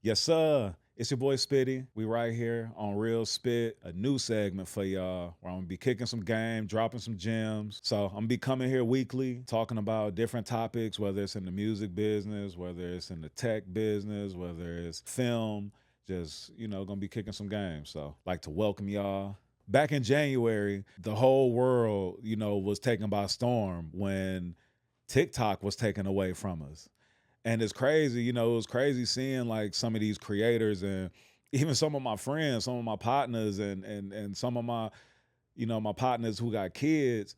Yes, sir. It's your boy Spitty. We right here on Real Spit, a new segment for y'all where I'm gonna be kicking some game, dropping some gems. So I'm gonna be coming here weekly, talking about different topics, whether it's in the music business, whether it's in the tech business, whether it's film, just, gonna be kicking some games. So like to welcome y'all. Back in January, the whole world, was taken by storm when TikTok was taken away from us. And it's crazy, it was crazy seeing like some of these creators and even some of my friends, some of my partners and some of my, my partners who got kids,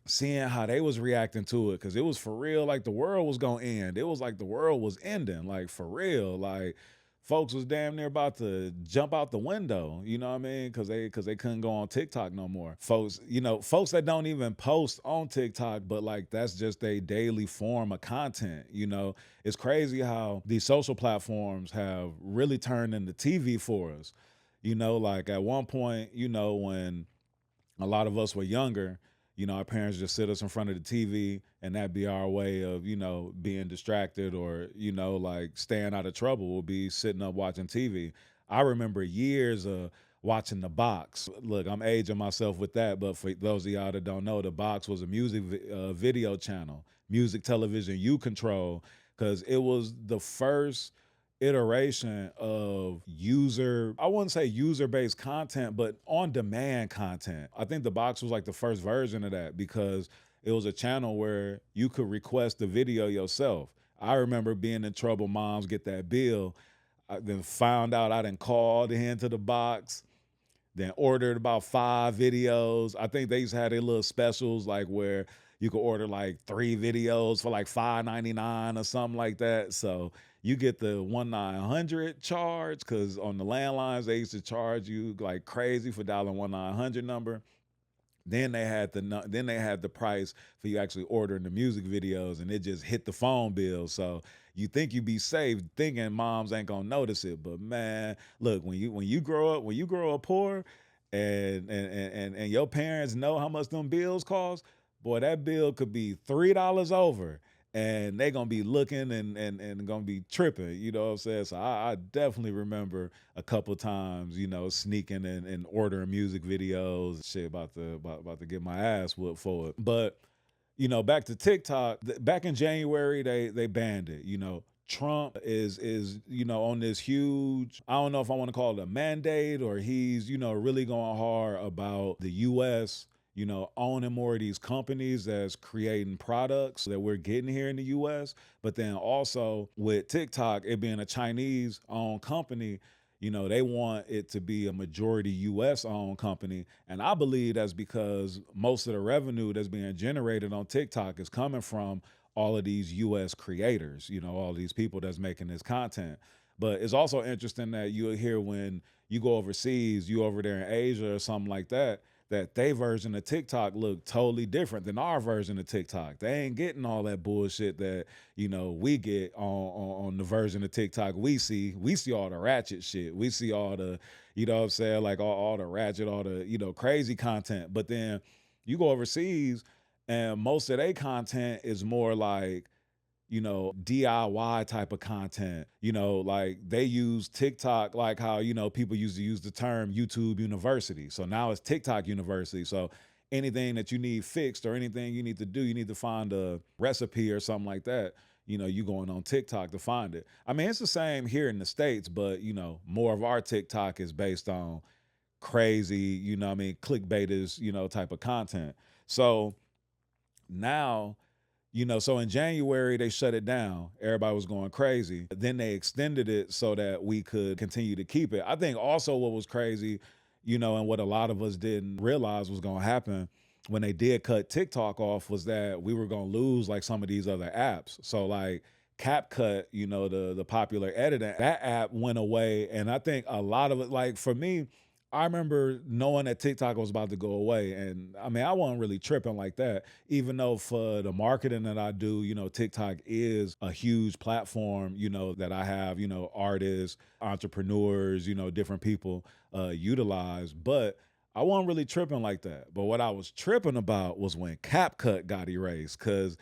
seeing how they was reacting to it. Cause it was for real, like the world was gonna end. It was like the world was ending, like for real. Like folks was damn near about to jump out the window, you know what I mean? Cause they couldn't go on TikTok no more. Folks, folks that don't even post on TikTok, but like that's just a daily form of content, It's crazy how these social platforms have really turned into TV for us. Like at one point, when a lot of us were younger, our parents just sit us in front of the TV and that'd be our way of, being distracted or, like staying out of trouble. We'll be sitting up watching TV. I remember years of watching The Box. Look, I'm aging myself with that, but for those of y'all that don't know, The Box was a music video channel, music television you control, because it was the first iteration of I wouldn't say user-based content, but on-demand content. I think The Box was like the first version of that because it was a channel where you could request the video yourself. I remember being in trouble, moms get that bill. I then found out I didn't call into the box, then ordered about 5 videos. I think they used to have their little specials like where you could order like 3 videos for like $5.99 or something like that. So you get the 1-900 charge because on the landlines they used to charge you like crazy for dialing 1-900 number. Then they had the price for you actually ordering the music videos, and it just hit the phone bill. So you think you be safe, thinking moms ain't gonna notice it, but man, look, when you grow up poor, and your parents know how much them bills cost, boy, that bill could be $3 over. And they gonna be looking and gonna be tripping, you know what I'm saying? So I definitely remember a couple times, sneaking and ordering music videos, shit, about to get my ass whooped for it. But back to TikTok. Back in January, they banned it. Trump is on this huge. I don't know if I want to call it a mandate or he's really going hard about the U.S. Owning more of these companies that's creating products that we're getting here in the US. But then also with TikTok, it being a Chinese owned company, they want it to be a majority US owned company. And I believe that's because most of the revenue that's being generated on TikTok is coming from all of these US creators, all these people that's making this content. But it's also interesting that you hear when you go overseas, you over there in Asia or something like that, that they version of TikTok look totally different than our version of TikTok. They ain't getting all that bullshit that, we get on the version of TikTok we see. We see all the ratchet shit. We see all the, what I'm saying, like all the ratchet, all the, crazy content. But then you go overseas and most of their content is more like, DIY type of content. Like they use TikTok, like how, people used to use the term YouTube University. So now it's TikTok University. So anything that you need fixed or anything you need to do, you need to find a recipe or something like that. You going on TikTok to find it. I mean, it's the same here in the States, but more of our TikTok is based on crazy, clickbaiters, type of content. So now, so in January, they shut it down. Everybody was going crazy. Then they extended it so that we could continue to keep it. I think also what was crazy, and what a lot of us didn't realize was going to happen when they did cut TikTok off was that we were going to lose like some of these other apps. So like CapCut, the popular editing, that app went away. And I think a lot of it, like for me, I remember knowing that TikTok was about to go away. And I mean, I wasn't really tripping like that, even though for the marketing that I do, TikTok is a huge platform, that I have, artists, entrepreneurs, different people utilize. But I wasn't really tripping like that. But what I was tripping about was when CapCut got erased. Cause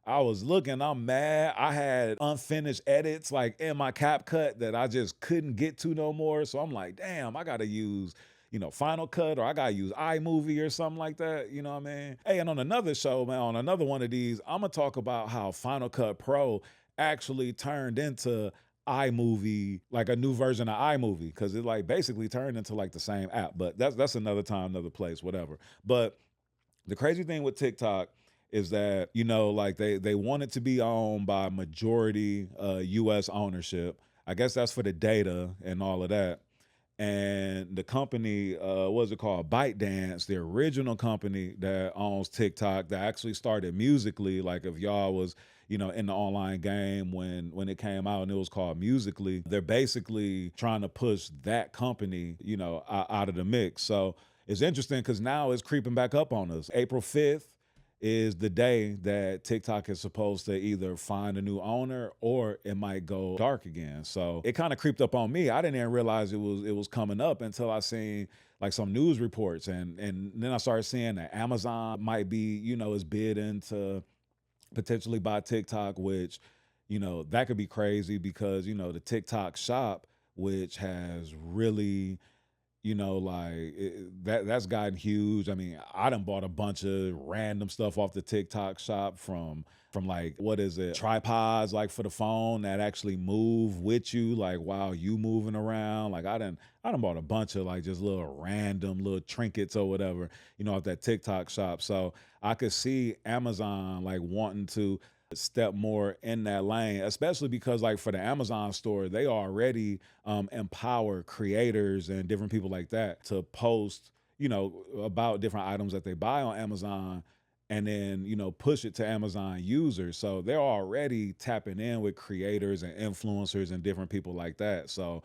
I was looking, I'm mad. I had unfinished edits like in my CapCut that I just couldn't get to no more. So I'm like, damn, I gotta use, Final Cut, or I gotta use iMovie or something like that. You know what I mean? Hey, and on another show, man, on another one of these, I'm gonna talk about how Final Cut Pro actually turned into iMovie, like a new version of iMovie, because it like basically turned into like the same app. But that's another time, another place, whatever. But the crazy thing with TikTok is that, like they want it to be owned by majority US ownership. I guess that's for the data and all of that. And the company, what's it called? ByteDance, the original company that owns TikTok, that actually started Musically. Like if y'all was, in the online game when it came out and it was called Musically, they're basically trying to push that company, out of the mix. So it's interesting because now it's creeping back up on us. April 5th is the day that TikTok is supposed to either find a new owner or it might go dark again. So it kind of creeped up on me. I didn't even realize it was coming up until I seen like some news reports, and then I started seeing that Amazon might be, is bidding to potentially buy TikTok, which, that could be crazy because, the TikTok shop, which has really, that's gotten huge. I mean, I done bought a bunch of random stuff off the TikTok shop, from like, what is it, tripods like for the phone that actually move with you, like while you moving around. Like I done bought a bunch of like just little random little trinkets or whatever, off that TikTok shop. So I could see Amazon like wanting to step more in that lane, especially because like for the Amazon store, they already empower creators and different people like that to post, about different items that they buy on Amazon, and then, push it to Amazon users. So they're already tapping in with creators and influencers and different people like that. So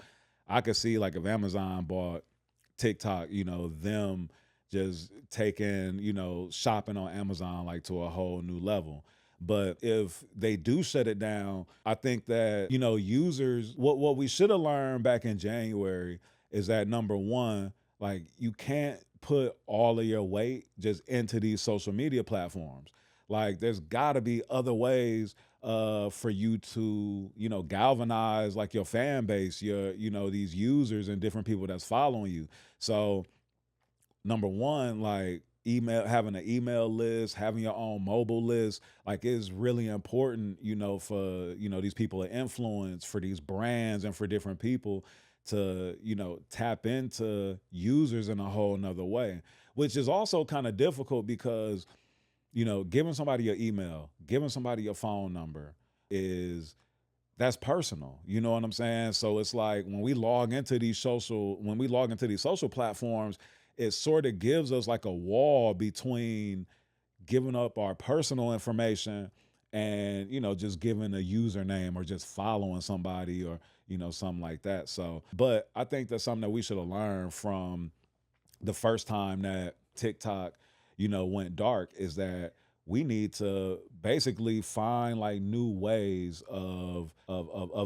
I could see like if Amazon bought TikTok, them just taking, shopping on Amazon like to a whole new level. But if they do shut it down, I think that, users, what we should have learned back in January is that, number one, like you can't put all of your weight just into these social media platforms. Like there's gotta be other ways for you to, galvanize like your fan base, your, these users and different people that's following you. So number one, like having an email list, having your own mobile list, like is really important, for, these people of influence, for these brands and for different people to, tap into users in a whole nother way, which is also kind of difficult because, giving somebody your email, giving somebody your phone number is that's personal. You know what I'm saying? So it's like when we log into these social platforms, it sort of gives us like a wall between giving up our personal information and, just giving a username or just following somebody or, something like that. So, but I think that's something that we should have learned from the first time that TikTok, went dark, is that we need to basically find like new ways of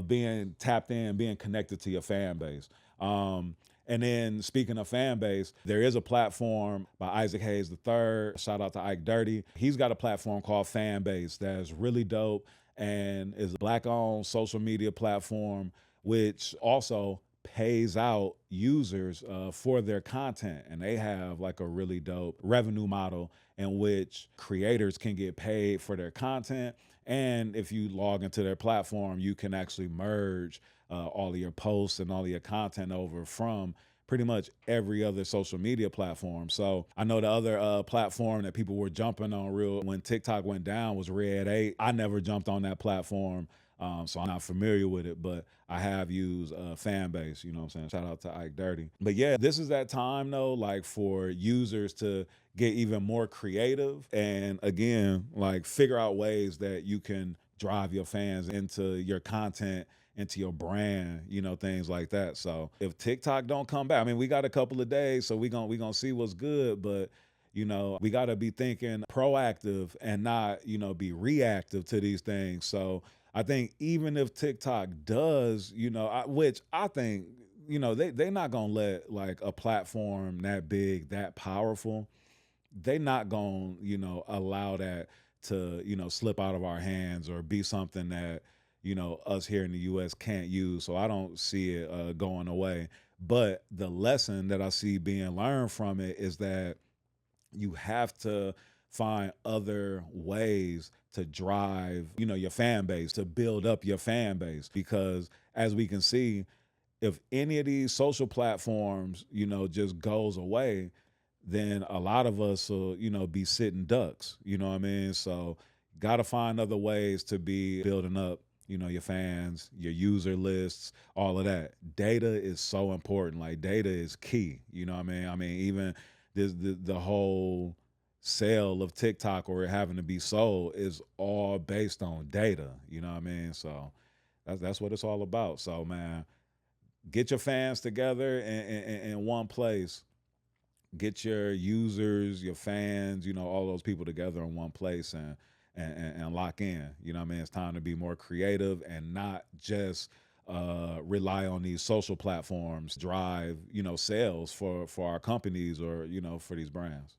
being tapped in, being connected to your fan base. And then speaking of fan base, there is a platform by Isaac Hayes III. Shout out to Ike Dirty. He's got a platform called Fan Base that's really dope and is a black-owned social media platform, which also pays out users for their content. And they have like a really dope revenue model in which creators can get paid for their content. And if you log into their platform, you can actually merge all of your posts and all of your content over from pretty much every other social media platform. So I know the other platform that people were jumping on real when TikTok went down was Red 8. I never jumped on that platform. So I'm not familiar with it, but I have used Fan Base, you know what I'm saying? Shout out to Ike Dirty. But yeah, this is that time though, like for users to get even more creative and again, like figure out ways that you can drive your fans into your content, into your brand, things like that. So if TikTok don't come back, I mean, we got a couple of days, so we gonna see what's good, but we got to be thinking proactive and not, be reactive to these things. So I think even if TikTok does, which I think, they're not going to let like a platform that big, that powerful, they not going to, allow that to, slip out of our hands or be something that, us here in the US can't use. So I don't see it going away. But the lesson that I see being learned from it is that you have to find other ways to drive, your fan base, to build up your fan base. Because as we can see, if any of these social platforms, just goes away, then a lot of us will, be sitting ducks. You know what I mean? So got to find other ways to be building up, your fans, your user lists, all of that. Data is so important. Like data is key. You know what I mean? I mean, even the whole sale of TikTok or it having to be sold is all based on data. You know what I mean? So that's what it's all about. So man, get your fans together in one place. Get your users, your fans, all those people together in one place and lock in. You know what I mean? It's time to be more creative and not just rely on these social platforms drive, sales for our companies or, for these brands.